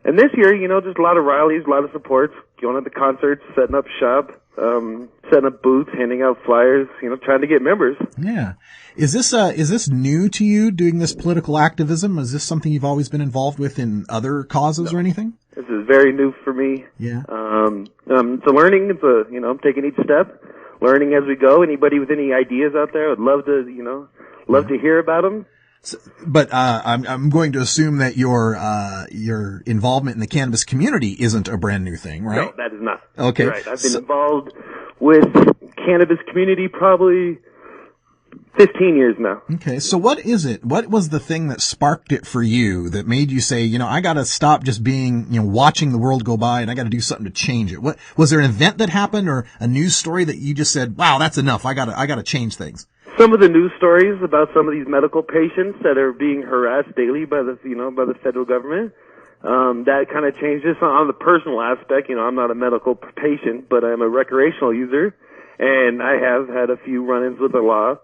And this year, just a lot of rallies, a lot of supports, going to the concerts, setting up shop, setting up booths, handing out flyers, trying to get members. Yeah. Is this new to you, doing this political activism? Is this something you've always been involved with in other causes or anything? This is very new for me. Yeah. It's a learning. I'm taking each step, learning as we go. Anybody with any ideas out there, I'd love to, to hear about them. So, but I'm going to assume that your involvement in the cannabis community isn't a brand new thing, right? No, that is not. Okay. You're right. I've been involved with cannabis community probably 15 years now. Okay. So what is it? What was the thing that sparked it for you that made you say, I got to stop just being, watching the world go by, and I got to do something to change it? What was there an event that happened or a news story that you just said, wow, that's enough. I got to change things? Some of the news stories about some of these medical patients that are being harassed daily by the federal government, that kind of changed this on the personal aspect. I'm not a medical patient, but I'm a recreational user, and I have had a few run-ins with the law,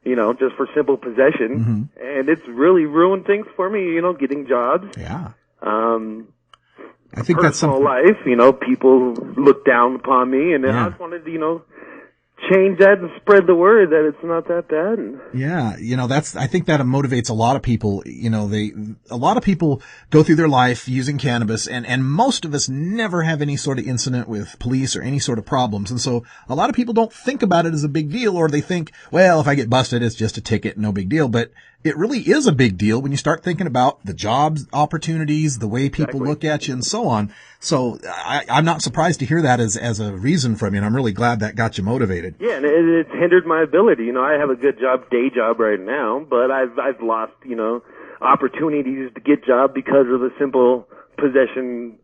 just for simple possession, and it's really ruined things for me, getting jobs. Yeah. I think that's something. Life, people look down upon me, and I just wanted to, change that and spread the word that it's not that bad. Yeah. I think that motivates a lot of people. A lot of people go through their life using cannabis, and most of us never have any sort of incident with police or any sort of problems. And so a lot of people don't think about it as a big deal, or they think, well, if I get busted, it's just a ticket, no big deal. But it really is a big deal when you start thinking about the job opportunities, the way people look at you, and so on. So I'm not surprised to hear that as a reason from you, and I'm really glad that got you motivated. Yeah, and it's hindered my ability. I have a good day job right now, but I've lost, opportunities to get job because of a simple possession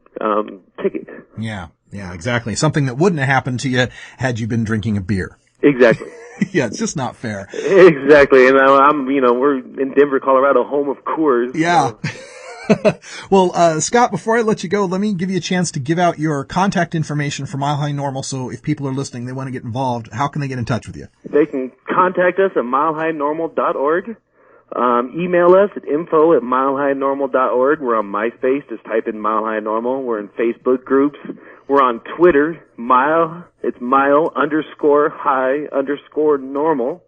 ticket. Yeah, exactly. Something that wouldn't have happened to you had you been drinking a beer. Exactly. Yeah, it's just not fair. Exactly. And we're in Denver, Colorado, home of Coors. Yeah. So. Well, Scott, before I let you go, let me give you a chance to give out your contact information for Mile High NORML. So if people are listening, they want to get involved, how can they get in touch with you? They can contact us at milehighnormal.org. Email us at info@milehighnormal.org. We're on MySpace. Just type in Mile High NORML. We're in Facebook groups. We're on Twitter. It's mile_high_normal.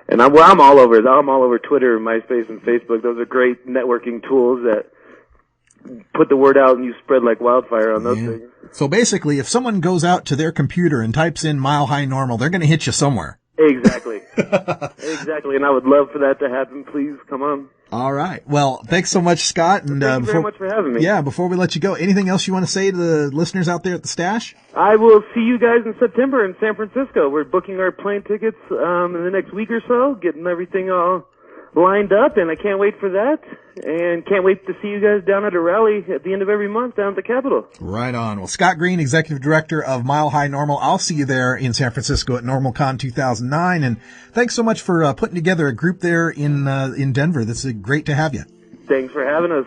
And I'm all over. I'm all over Twitter, MySpace, and Facebook. Those are great networking tools that put the word out and you spread like wildfire on those things. So basically, if someone goes out to their computer and types in Mile High NORML, they're going to hit you somewhere. Exactly. Exactly. And I would love for that to happen. Please come on. All right. Well, thanks so much, Scott. And thank you very much for having me. Yeah, before we let you go, anything else you want to say to the listeners out there at the Stash? I will see you guys in September in San Francisco. We're booking our plane tickets in the next week or so, getting everything all lined up, and I can't wait for that. And can't wait to see you guys down at a rally at the end of every month down at the Capitol. Right on. Well, Scott Green, Executive Director of Mile High NORML. I'll see you there in San Francisco at NORMLCon 2009. And thanks so much for putting together a group there in Denver. This is great to have you. Thanks for having us.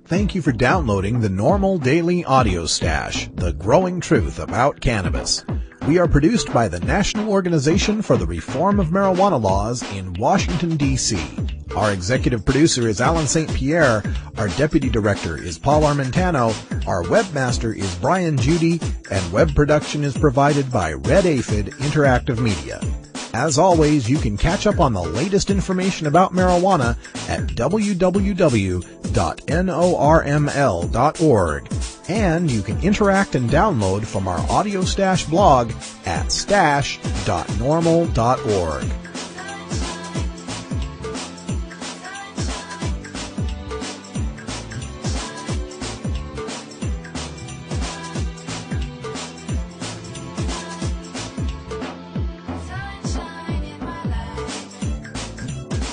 Thank you for downloading the NORML Daily Audio Stash, the growing truth about cannabis. We are produced by the National Organization for the Reform of Marijuana Laws in Washington, D.C. Our executive producer is Alan St. Pierre. Our deputy director is Paul Armentano. Our webmaster is Brian Judy. And web production is provided by Red Aphid Interactive Media. As always, you can catch up on the latest information about marijuana at www.norml.org. And you can interact and download from our Audio Stash blog at stash.norml.org.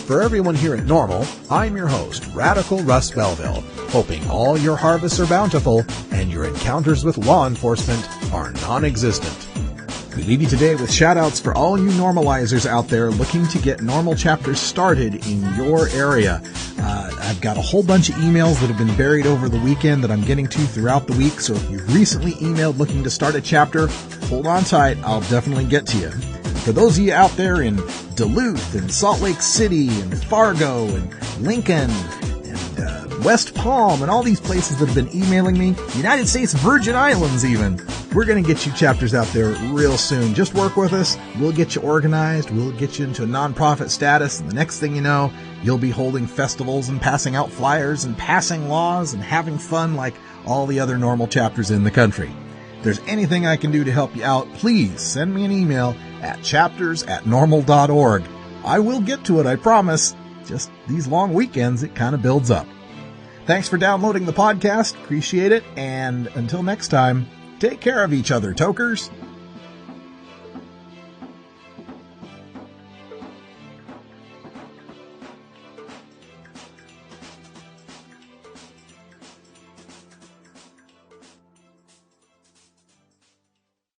For everyone here at NORML, I'm your host, Radical Russ Belville, hoping all your harvests are bountiful and your encounters with law enforcement are non-existent. We leave you today with shout-outs for all you normalizers out there looking to get NORML chapters started in your area. I've got a whole bunch of emails that have been buried over the weekend that I'm getting to throughout the week, so if you've recently emailed looking to start a chapter, hold on tight, I'll definitely get to you. For those of you out there in Duluth and Salt Lake City and Fargo and Lincoln and West Palm and all these places that have been emailing me, United States Virgin Islands even, we're going to get you chapters out there real soon. Just work with us. We'll get you organized. We'll get you into a nonprofit status. And the next thing you know, you'll be holding festivals and passing out flyers and passing laws and having fun like all the other NORML chapters in the country. If there's anything I can do to help you out, please send me an email at chapters@norml.org. I will get to it, I promise. Just these long weekends, it kind of builds up. Thanks for downloading the podcast. Appreciate it. And until next time, take care of each other, tokers.